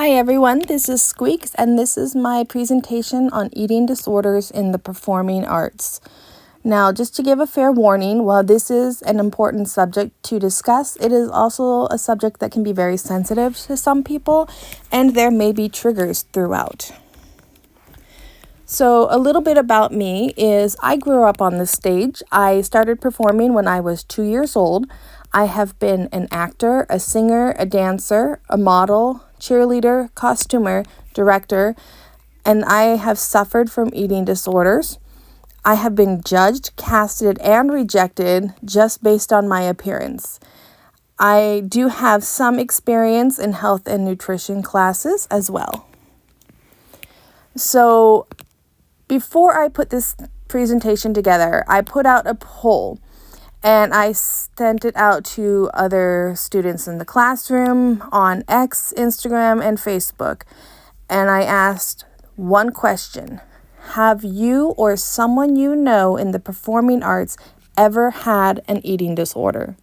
Hi everyone, this is Squeaks and this is my presentation on eating disorders in the performing arts. Now, just to give a fair warning, while this is an important subject to discuss, it is also a subject that can be very sensitive to some people and there may be triggers throughout. So a little bit about me is I grew up on the stage. I started performing when I was 2 years old. I have been an actor, a singer, a dancer, a model, cheerleader, costumer, director, and I have suffered from eating disorders. I have been judged, casted, and rejected just based on my appearance. I do have some experience in health and nutrition classes as well. So before I put this presentation together, I put out a poll and I sent it out to other students in the classroom, on X, Instagram, and Facebook. And I asked one question: have you or someone you know in the performing arts ever had an eating disorder?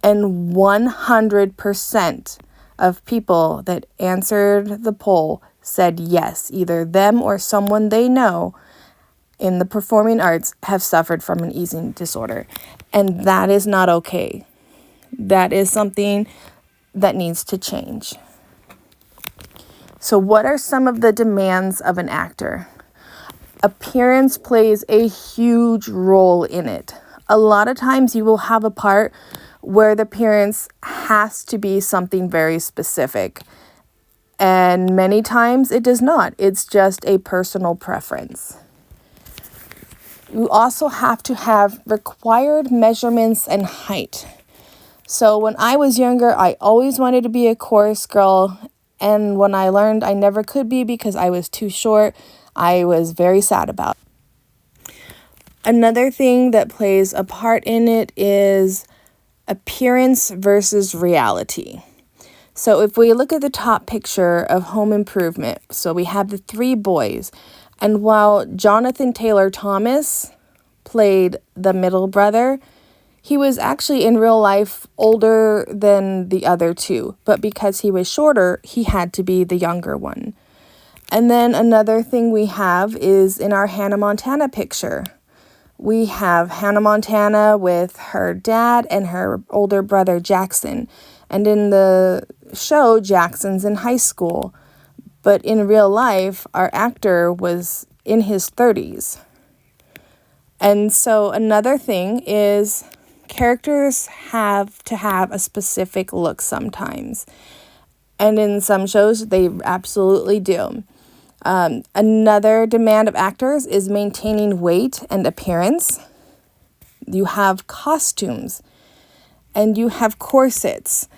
And 100% of people that answered the poll said yes, either them or someone they know in the performing arts have suffered from an eating disorder. And that is not okay. That is something that needs to change. So what are some of the demands of an actor? Appearance plays a huge role in it. A lot of times you will have a part where the appearance has to be something very specific. And many times it does not. It's just a personal preference. You also have to have required measurements and height. So when I was younger, I always wanted to be a chorus girl. And when I learned I never could be because I was too short, I was very sad about it. Another thing that plays a part in it is appearance versus reality. So if we look at the top picture of Home Improvement, so we have the three boys. And while Jonathan Taylor Thomas played the middle brother, he was actually in real life older than the other two. But because he was shorter, he had to be the younger one. And then another thing we have is in our Hannah Montana picture. We have Hannah Montana with her dad and her older brother Jackson. And in the show, Jackson's in high school. But in real life, our actor was in his 30s. And so another thing is characters have to have a specific look sometimes. And in some shows, they absolutely do. Another demand of actors is maintaining weight and appearance. You have costumes and you have corsets.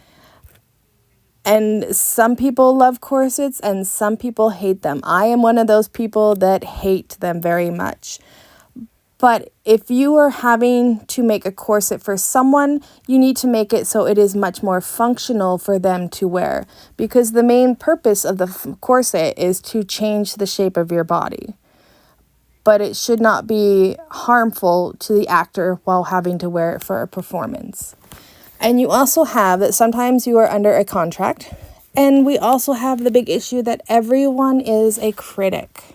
And some people love corsets and some people hate them. I am one of those people that hate them very much. But if you are having to make a corset for someone, you need to make it so it is much more functional for them to wear. Because the main purpose of the corset is to change the shape of your body. But it should not be harmful to the actor while having to wear it for a performance. And you also have that sometimes you are under a contract. And we also have the big issue that everyone is a critic.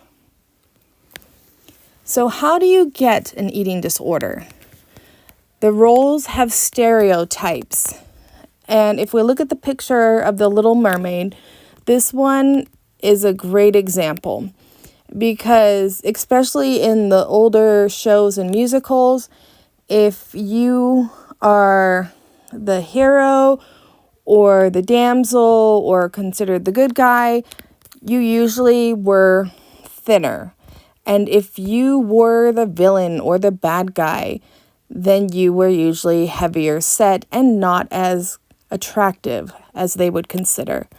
So how do you get an eating disorder? The roles have stereotypes. And if we look at the picture of the Little Mermaid, this one is a great example. Because especially in the older shows and musicals, if you are the hero or the damsel or considered the good guy, you usually were thinner. And if you were the villain or the bad guy, then you were usually heavier set and not as attractive as they would consider.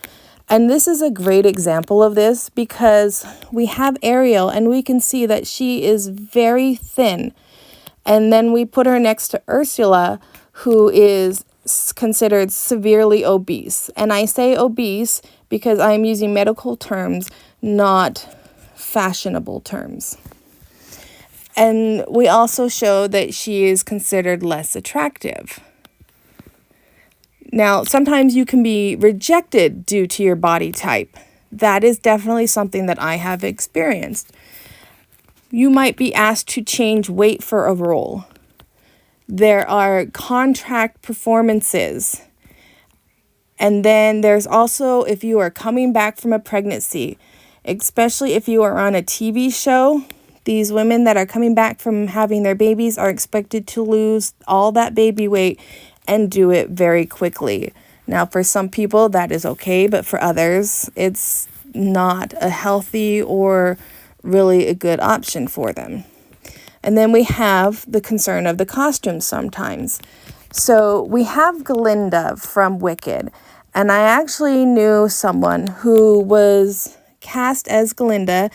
And this is a great example of this because we have Ariel and we can see that she is very thin. And then we put her next to Ursula, who is considered severely obese. And I say obese because I'm using medical terms, not fashionable terms. And we also show that she is considered less attractive. Now, sometimes you can be rejected due to your body type. That is definitely something that I have experienced. You might be asked to change weight for a role. There are contract performances. And then there's also if you are coming back from a pregnancy, especially if you are on a TV show, these women that are coming back from having their babies are expected to lose all that baby weight and do it very quickly. Now, for some people, that is okay, but for others, it's not a healthy or really a good option for them. And then we have the concern of the costumes sometimes. So we have Glinda from Wicked, and I actually knew someone who was cast as Glinda,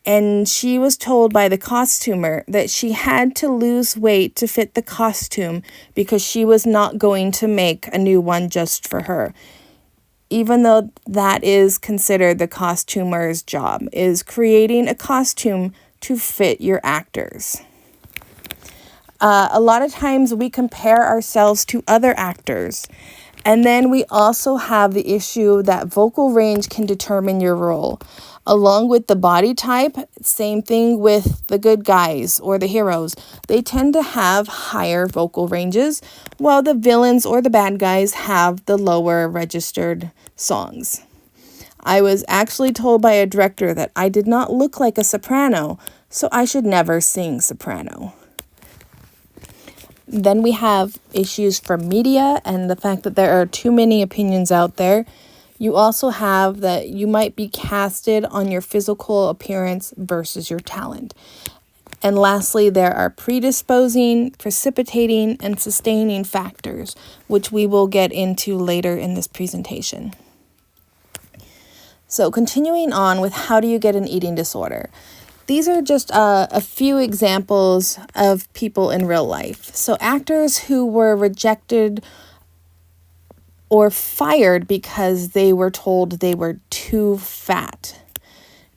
and she was told by the costumer that she had to lose weight to fit the costume because she was not going to make a new one just for her. Even though that is considered the costumer's job, is creating a costume to fit your actors. A lot of times we compare ourselves to other actors. And then we also have the issue that vocal range can determine your role. Along with the body type, same thing with the good guys or the heroes. They tend to have higher vocal ranges, while the villains or the bad guys have the lower registered songs. I was actually told by a director that I did not look like a soprano, so I should never sing soprano. Then we have issues from media and the fact that there are too many opinions out there. You also have that you might be casted on your physical appearance versus your talent. And lastly, there are predisposing, precipitating, and sustaining factors, which we will get into later in this presentation. So continuing on with how do you get an eating disorder? These are just a few examples of people in real life. So actors who were rejected or fired because they were told they were too fat.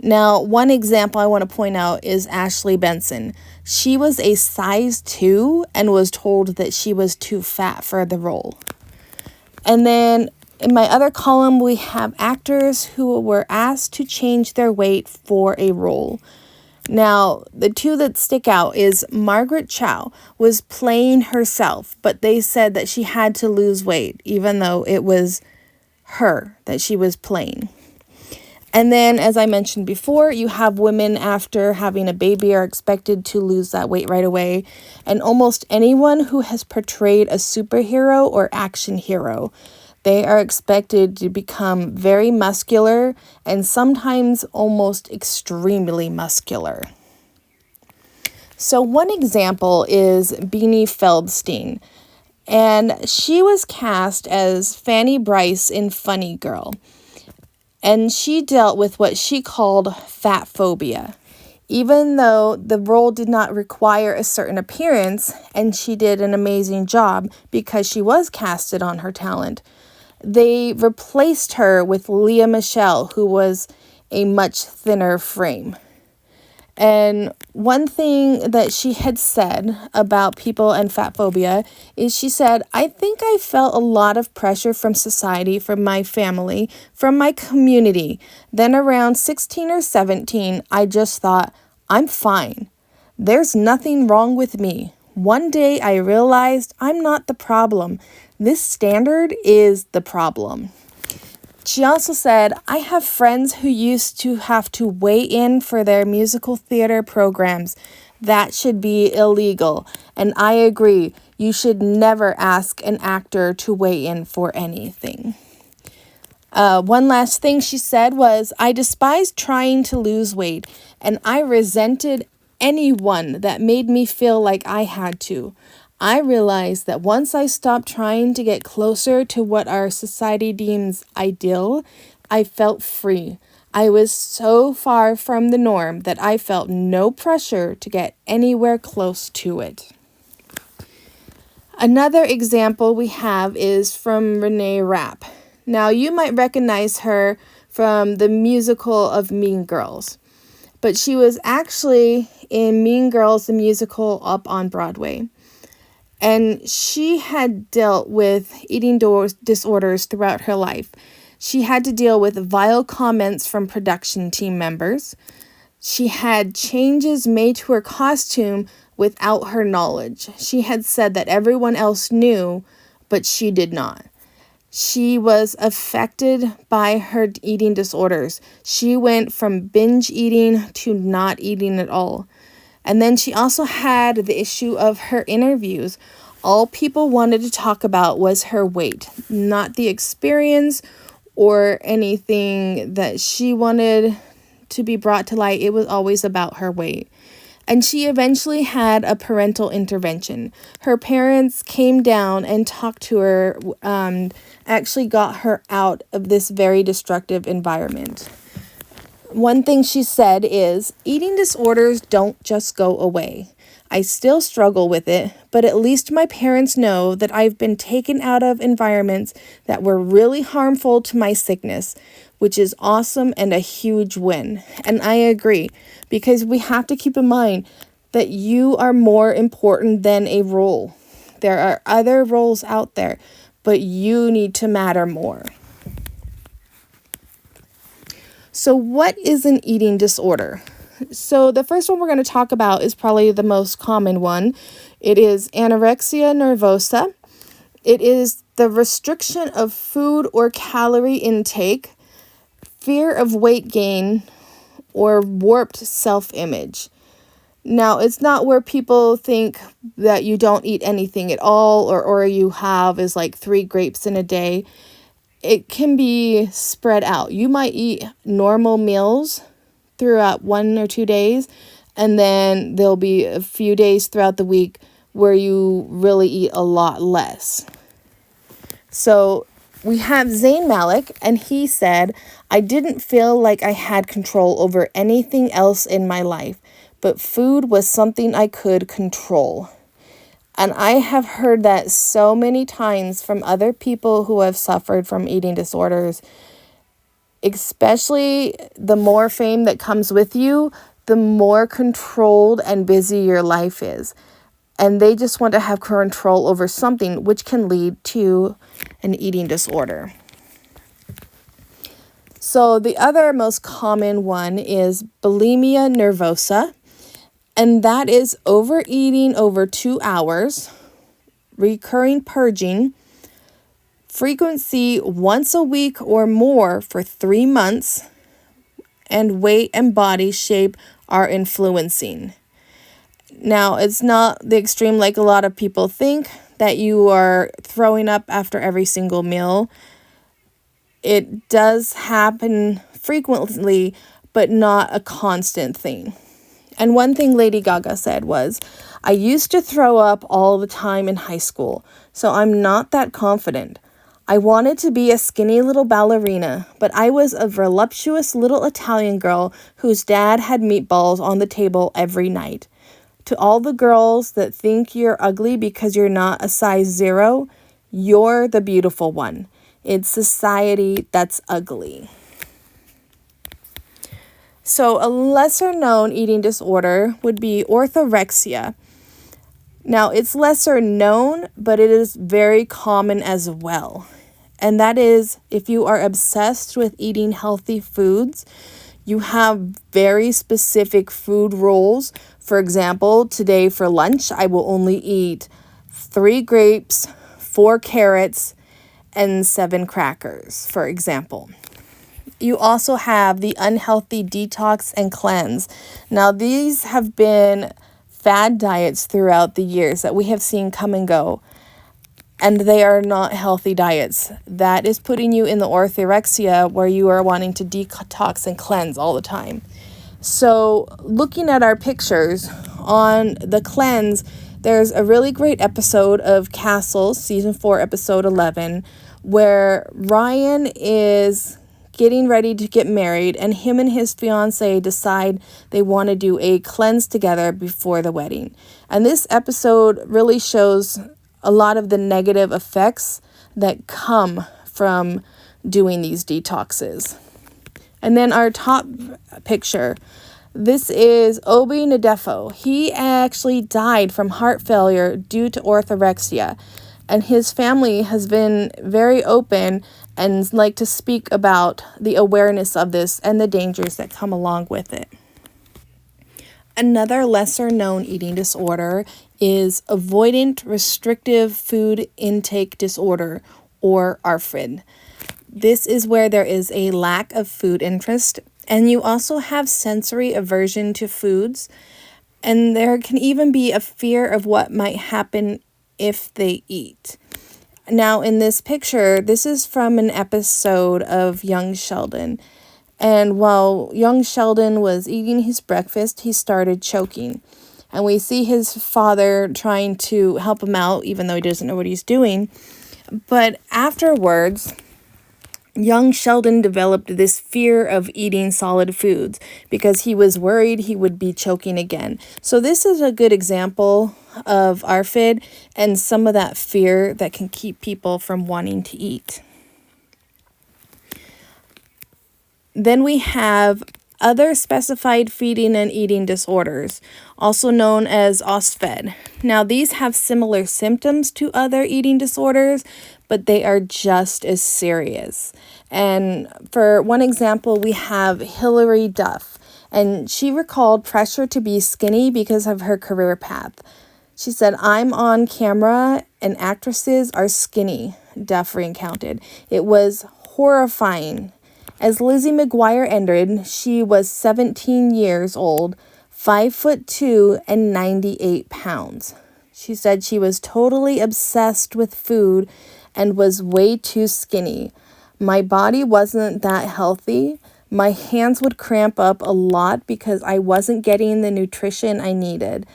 Now, one example I want to point out is Ashley Benson. She was a size 2 and was told that she was too fat for the role. And then in my other column, we have actors who were asked to change their weight for a role. Now, the two that stick out is Margaret Cho was playing herself, but they said that she had to lose weight, even though it was her that she was playing. And then, as I mentioned before, you have women after having a baby are expected to lose that weight right away. And almost anyone who has portrayed a superhero or action hero, they are expected to become very muscular and sometimes almost extremely muscular. So one example is Beanie Feldstein, and she was cast as Fanny Brice in Funny Girl, and she dealt with what she called fat phobia. Even though the role did not require a certain appearance, and she did an amazing job because she was casted on her talent, they replaced her with Lea Michele, who was a much thinner frame. And one thing that she had said about people and fat phobia is she said, I think I felt a lot of pressure from society, from my family, from my community. Then around 16 or 17, I just thought, I'm fine. There's nothing wrong with me. One day I realized I'm not the problem. This standard is the problem. She also said, I have friends who used to have to weigh in for their musical theater programs. That should be illegal. And I agree, you should never ask an actor to weigh in for anything. One last thing she said was, I despised trying to lose weight, and I resented anyone that made me feel like I had to. I realized that once I stopped trying to get closer to what our society deems ideal, I felt free. I was so far from the norm that I felt no pressure to get anywhere close to it. Another example we have is from Renee Rapp. Now, you might recognize her from the musical of Mean Girls, but she was actually in Mean Girls, the musical up on Broadway. And she had dealt with eating disorders throughout her life. She had to deal with vile comments from production team members. She had changes made to her costume without her knowledge. She had said that everyone else knew, but she did not. She was affected by her eating disorders. She went from binge eating to not eating at all. And then she also had the issue of her interviews. All people wanted to talk about was her weight, not the experience or anything that she wanted to be brought to light. It was always about her weight. And she eventually had a parental intervention. Her parents came down and talked to her, actually got her out of this very destructive environment. One thing she said is, eating disorders don't just go away. I still struggle with it, but at least my parents know that I've been taken out of environments that were really harmful to my sickness, which is awesome and a huge win. And I agree, because we have to keep in mind that you are more important than a role. There are other roles out there, but you need to matter more. So what is an eating disorder? So the first one we're going to talk about is probably the most common one. It is anorexia nervosa. It is the restriction of food or calorie intake, fear of weight gain, or warped self-image. Now, it's not where people think that you don't eat anything at all, or you have is like 3 grapes in a day. It can be spread out. You might eat normal meals throughout 1 or 2 days, and then there'll be a few days throughout the week where you really eat a lot less. So we have Zayn Malik, and he said, I didn't feel like I had control over anything else in my life, but food was something I could control. And I have heard that so many times from other people who have suffered from eating disorders, especially the more fame that comes with you, the more controlled and busy your life is. And they just want to have control over something, which can lead to an eating disorder. So the other most common one is bulimia nervosa. And that is overeating over 2 hours, recurring purging, frequency once a week or more for 3 months, and weight and body shape are influencing. Now, it's not the extreme like a lot of people think, that you are throwing up after every single meal. It does happen frequently, but not a constant thing. And one thing Lady Gaga said was, I used to throw up all the time in high school, so I'm not that confident. I wanted to be a skinny little ballerina, but I was a voluptuous little Italian girl whose dad had meatballs on the table every night. To all the girls that think you're ugly because you're not a size 0, you're the beautiful one. It's society that's ugly. So a lesser known eating disorder would be orthorexia. Now, it's lesser known, but it is very common as well. And that is, if you are obsessed with eating healthy foods, you have very specific food rules. For example, today for lunch, I will only eat 3 grapes, 4 carrots, and 7 crackers, for example. You also have the unhealthy detox and cleanse. Now, these have been fad diets throughout the years that we have seen come and go, and they are not healthy diets. That is putting you in the orthorexia, where you are wanting to detox and cleanse all the time. So, looking at our pictures on the cleanse, there's a really great episode of Castle, season 4, episode 11, where Ryan is getting ready to get married, and him and his fiance decide they want to do a cleanse together before the wedding. And this episode really shows a lot of the negative effects that come from doing these detoxes. And then our top picture, This is Obi Nadefo. He actually died from heart failure due to orthorexia, and his family has been very open and like to speak about the awareness of this and the dangers that come along with it. Another lesser known eating disorder is avoidant restrictive food intake disorder, or ARFID. This is where there is a lack of food interest, and you also have sensory aversion to foods, and there can even be a fear of what might happen if they eat. Now, in this picture, this is from an episode of Young Sheldon. And while young Sheldon was eating his breakfast, he started choking. And we see his father trying to help him out, even though he doesn't know what he's doing. But afterwards, young Sheldon developed this fear of eating solid foods because he was worried he would be choking again. So this is a good example of ARFID and some of that fear that can keep people from wanting to eat. Then we have other specified feeding and eating disorders, also known as OSFED. Now, these have similar symptoms to other eating disorders, but they are just as serious. And for one example, we have Hilary Duff, and she recalled pressure to be skinny because of her career path. She said, "I'm on camera and actresses are skinny," Duff recounted. "It was horrifying." As Lizzie McGuire entered, she was 17 years old, 5'2", and 98 pounds. She said she was totally obsessed with food and was way too skinny. "My body wasn't that healthy. My hands would cramp up a lot because I wasn't getting the nutrition I needed."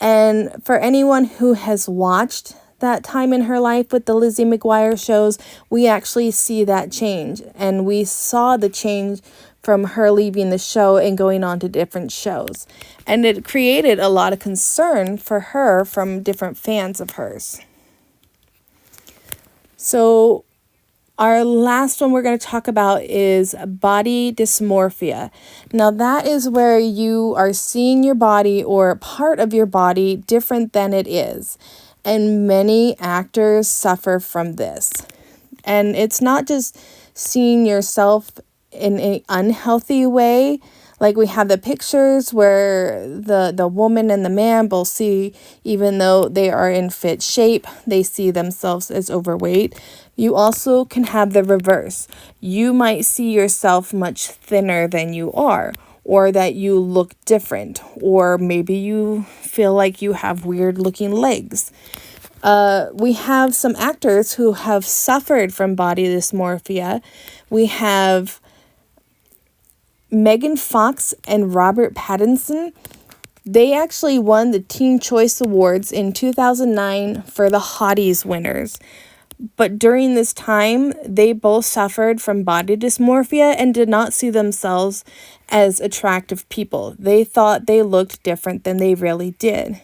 And for anyone who has watched that time in her life with the Lizzie McGuire shows, we actually see that change. And we saw the change from her leaving the show and going on to different shows. And it created a lot of concern for her from different fans of hers. So our last one we're going to talk about is body dysmorphia. Now, that is where you are seeing your body or part of your body different than it is. And many actors suffer from this. And it's not just seeing yourself in an unhealthy way. Like we have the pictures where the woman and the man both see, even though they are in fit shape, they see themselves as overweight. You also can have the reverse. You might see yourself much thinner than you are, or that you look different, or maybe you feel like you have weird looking legs. We have some actors who have suffered from body dysmorphia. We have Megan Fox and Robert Pattinson. They actually won the Teen Choice Awards in 2009 for the Hotties winners. But during this time, they both suffered from body dysmorphia and did not see themselves as attractive people. They thought they looked different than they really did.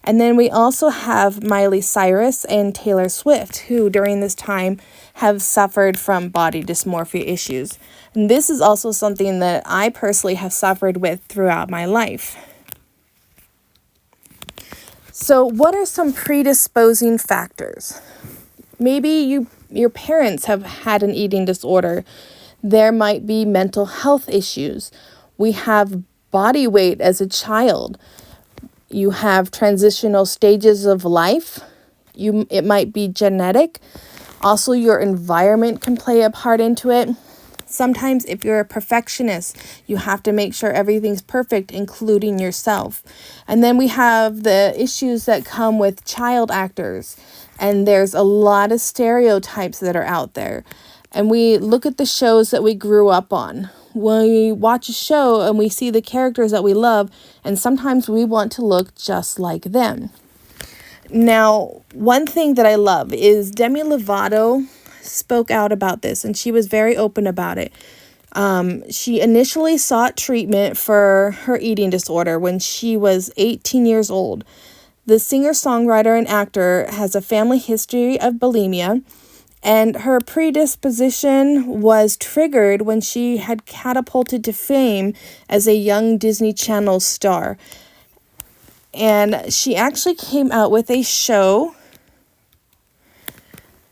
And then we also have Miley Cyrus and Taylor Swift, who during this time have suffered from body dysmorphia issues. And this is also something that I personally have suffered with throughout my life. So what are some predisposing factors? Maybe your parents have had an eating disorder. There might be mental health issues. We have body weight as a child. You have transitional stages of life. It might be genetic. Also, your environment can play a part into it. Sometimes if you're a perfectionist, you have to make sure everything's perfect, including yourself. And then we have the issues that come with child actors. And there's a lot of stereotypes that are out there. And we look at the shows that we grew up on. We watch a show and we see the characters that we love, and sometimes we want to look just like them. Now, one thing that I love is Demi Lovato spoke out about this, and she was very open about it. She initially sought treatment for her eating disorder when she was 18 years old. The singer-songwriter and actor has a family history of bulimia, And her predisposition was triggered when she had catapulted to fame as a young Disney Channel star. And she actually came out with a show.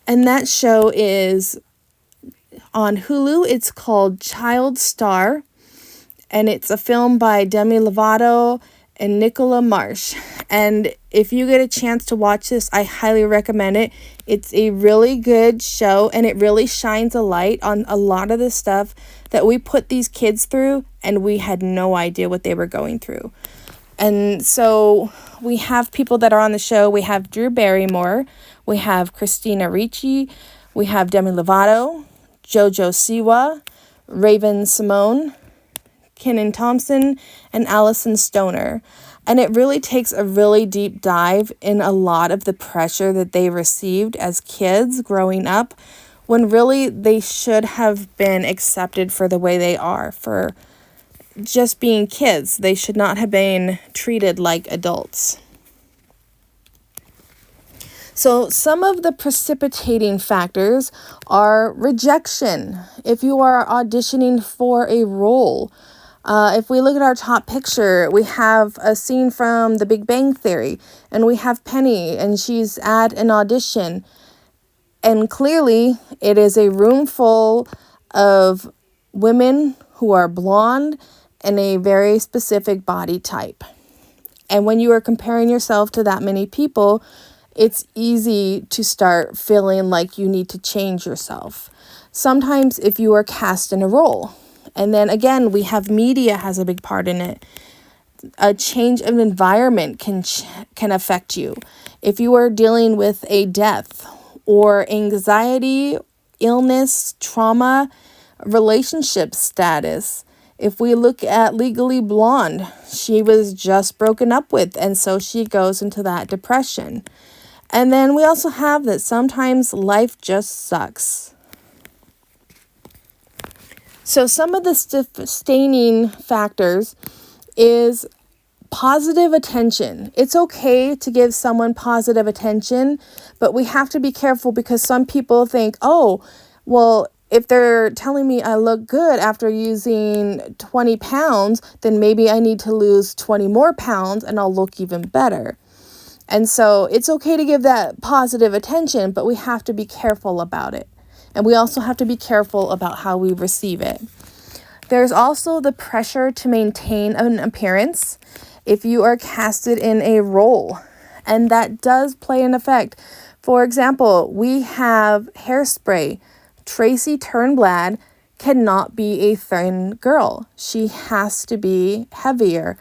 And that show is on Hulu. It's called Child Star. And it's a film by Demi Lovato and Nicola Marsh. And if you get a chance to watch this, I highly recommend it. It's a really good show, and it really shines a light on a lot of the stuff that we put these kids through, and we had no idea what they were going through. And so we have people that are on the show. We have Drew Barrymore. We have Christina Ricci. We have Demi Lovato, Jojo Siwa, Raven Simone, Kenan Thompson, and Allison Stoner. And it really takes a really deep dive in a lot of the pressure that they received as kids growing up, when really they should have been accepted for the way they are, for just being kids. They should not have been treated like adults. So some of the precipitating factors are rejection. If you are auditioning for a role, if we look at our top picture, we have a scene from The Big Bang Theory, and we have Penny, and she's at an audition. And clearly, it is a room full of women who are blonde and a very specific body type. And when you are comparing yourself to that many people, it's easy to start feeling like you need to change yourself. Sometimes if you are cast in a role, and then again, we have media has a big part in it. A change of environment can affect you. If you are dealing with a death or anxiety, illness, trauma, relationship status. If we look at Legally Blonde, she was just broken up with, and so she goes into that depression. And then we also have that sometimes life just sucks. So some of the sustaining factors is positive attention. It's okay to give someone positive attention, but we have to be careful because some people think, oh, well, if they're telling me I look good after using 20 pounds, then maybe I need to lose 20 more pounds and I'll look even better. And so it's okay to give that positive attention, but we have to be careful about it. And we also have to be careful about how we receive it. There's also the pressure to maintain an appearance if you are casted in a role, and that does play an effect. For example, we have Hairspray. Tracy Turnblad cannot be a thin girl. She has to be heavier.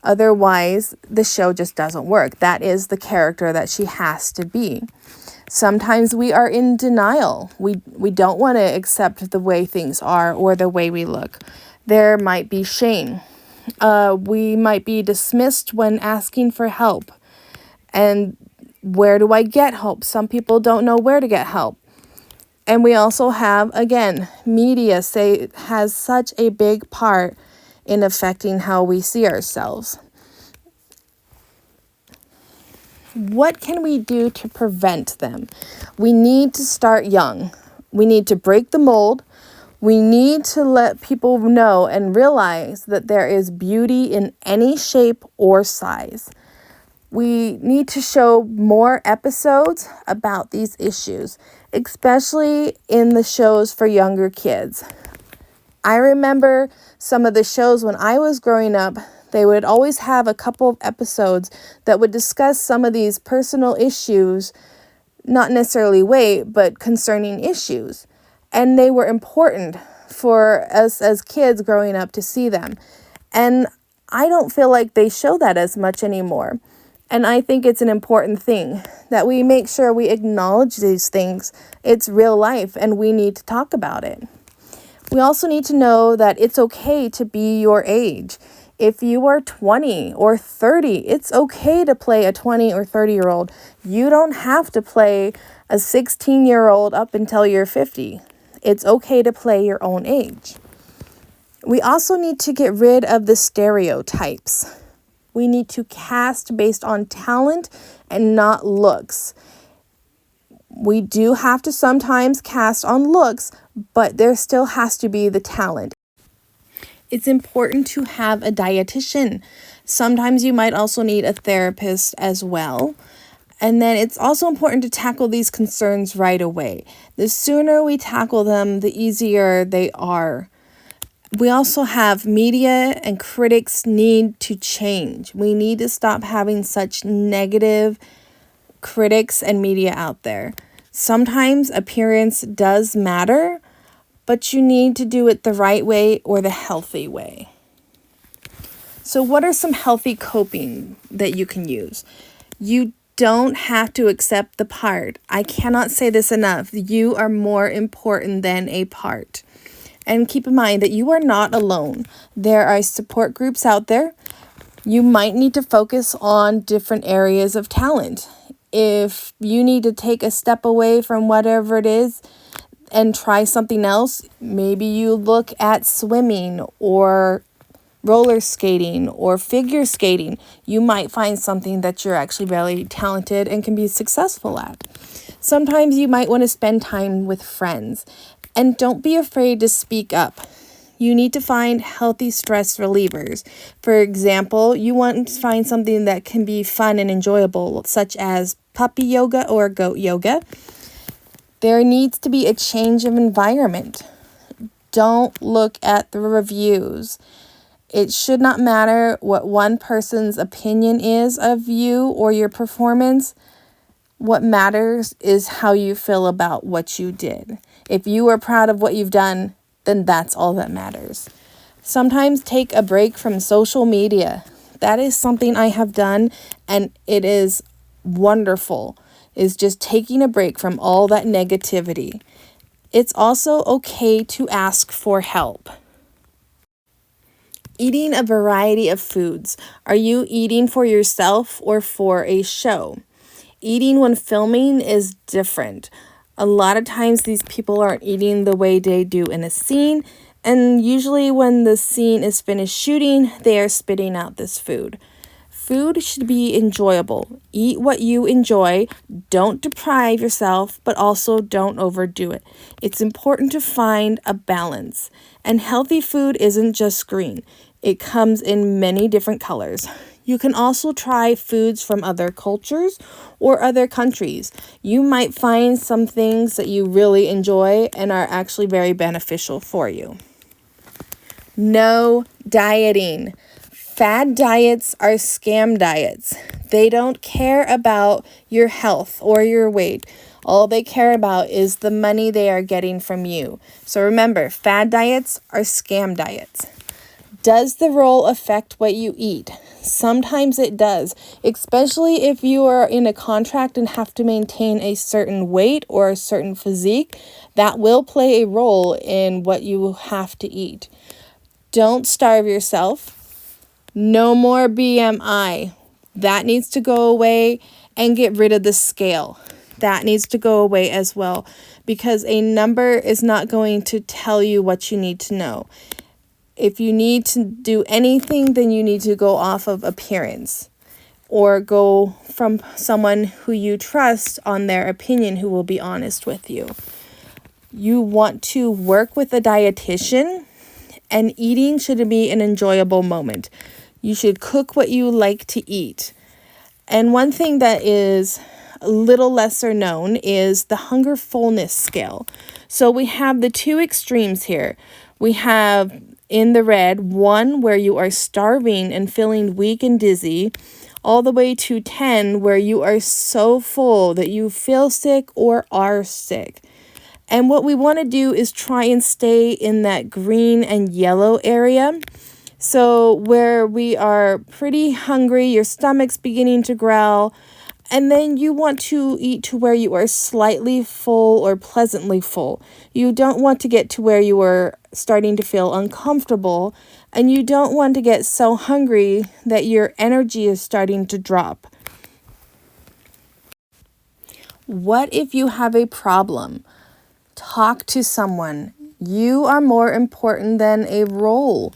Otherwise, the show just doesn't work. That is the character that she has to be. Sometimes we are in denial. We don't want to accept the way things are or the way we look. There might be shame. We might be dismissed when asking for help. And where do I get help? Some people don't know where to get help. And we also have, again, media has such a big part in affecting how we see ourselves. What can we do to prevent them? We need to start young. We need to break the mold. We need to let people know and realize that there is beauty in any shape or size. We need to show more episodes about these issues, especially in the shows for younger kids. I remember some of the shows when I was growing up, they would always have a couple of episodes that would discuss some of these personal issues, not necessarily weight, but concerning issues. And they were important for us as kids growing up to see them. And I don't feel like they show that as much anymore. And I think it's an important thing that we make sure we acknowledge these things. It's real life and we need to talk about it. We also need to know that it's okay to be your age. If you are 20 or 30, it's okay to play a 20 or 30-year-old. You don't have to play a 16-year-old up until you're 50. It's okay to play your own age. We also need to get rid of the stereotypes. We need to cast based on talent and not looks. We do have to sometimes cast on looks, but there still has to be the talent. It's important to have a dietitian. Sometimes you might also need a therapist as well. And then it's also important to tackle these concerns right away. The sooner we tackle them, the easier they are. We also have media and critics need to change. We need to stop having such negative critics and media out there. Sometimes appearance does matter, but you need to do it the right way or the healthy way. So what are some healthy coping that you can use? You don't have to accept the part. I cannot say this enough. You are more important than a part. And keep in mind that you are not alone. There are support groups out there. You might need to focus on different areas of talent. If you need to take a step away from whatever it is and try something else, maybe you look at swimming or roller skating or figure skating. You might find something that you're actually really talented and can be successful at. Sometimes you might want to spend time with friends, and don't be afraid to speak up. You need to find healthy stress relievers. For example, you want to find something that can be fun and enjoyable, such as puppy yoga or goat yoga. There needs to be a change of environment. Don't look at the reviews. It should not matter what one person's opinion is of you or your performance. What matters is how you feel about what you did. If you are proud of what you've done, then that's all that matters. Sometimes take a break from social media. That is something I have done, and it is wonderful, is just taking a break from all that negativity. It's also okay to ask for help. Eating a variety of foods. Are you eating for yourself or for a show? Eating when filming is different. A lot of times these people aren't eating the way they do in a scene, and usually when the scene is finished shooting, they are spitting out this food. Food should be enjoyable. Eat what you enjoy. Don't deprive yourself, but also don't overdo it. It's important to find a balance. And healthy food isn't just green. It comes in many different colors. You can also try foods from other cultures or other countries. You might find some things that you really enjoy and are actually very beneficial for you. No dieting. Fad diets are scam diets. They don't care about your health or your weight. All they care about is the money they are getting from you. So remember, fad diets are scam diets. Does the role affect what you eat? Sometimes it does, especially if you are in a contract and have to maintain a certain weight or a certain physique. That will play a role in what you have to eat. Don't starve yourself. No more BMI. That needs to go away, and get rid of the scale. That needs to go away as well, because a number is not going to tell you what you need to know. If you need to do anything, then you need to go off of appearance or go from someone who you trust on their opinion, who will be honest with you. You want to work with a dietitian, and eating should be an enjoyable moment. You should cook what you like to eat. And one thing that is a little lesser known is the hunger fullness scale. So we have the two extremes here. We have in the red, 1 where you are starving and feeling weak and dizzy, all the way to 10 where you are so full that you feel sick or are sick. And what we want to do is try and stay in that green and yellow area. So where we are pretty hungry, your stomach's beginning to growl, and then you want to eat to where you are slightly full or pleasantly full. You don't want to get to where you are starting to feel uncomfortable, and you don't want to get so hungry that your energy is starting to drop. What if you have a problem? Talk to someone. You are more important than a role.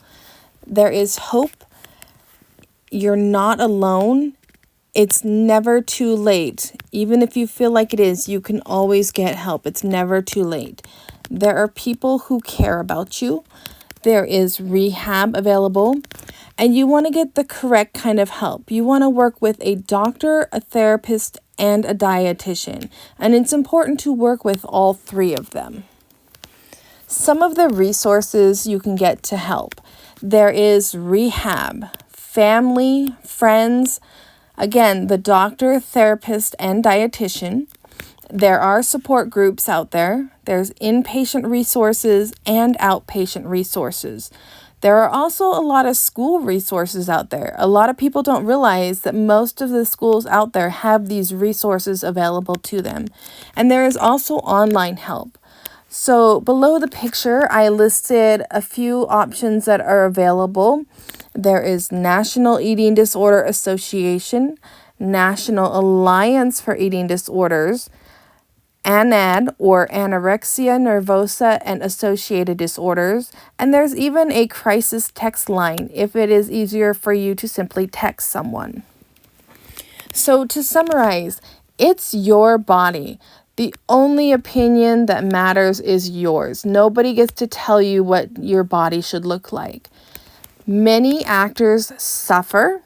There is hope. You're not alone. It's never too late. Even if you feel like it is, you can always get help. It's never too late. There are people who care about you. There is rehab available, and you want to get the correct kind of help. You want to work with a doctor, a therapist, and a dietitian, and it's important to work with all three of them. Some of the resources you can get to help. There is rehab, family, friends, again, the doctor, therapist, and dietitian. There are support groups out there. There's inpatient resources and outpatient resources. There are also a lot of school resources out there. A lot of people don't realize that most of the schools out there have these resources available to them. And there is also online help. So below the picture, I listed a few options that are available. There is National Eating Disorder Association, National Alliance for Eating Disorders, ANAD, or Anorexia Nervosa and Associated Disorders, and there's even a crisis text line if it is easier for you to simply text someone. So to summarize, it's your body. The only opinion that matters is yours. Nobody gets to tell you what your body should look like. Many actors suffer.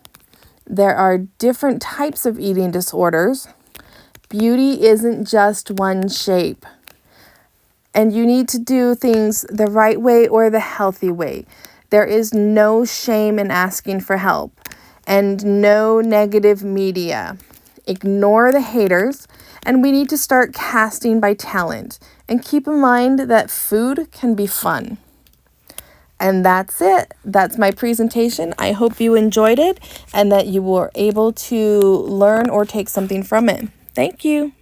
There are different types of eating disorders. Beauty isn't just one shape. And you need to do things the right way or the healthy way. There is no shame in asking for help and no negative media. Ignore the haters, and we need to start casting by talent. And keep in mind that food can be fun. And that's it. That's my presentation. I hope you enjoyed it and that you were able to learn or take something from it. Thank you.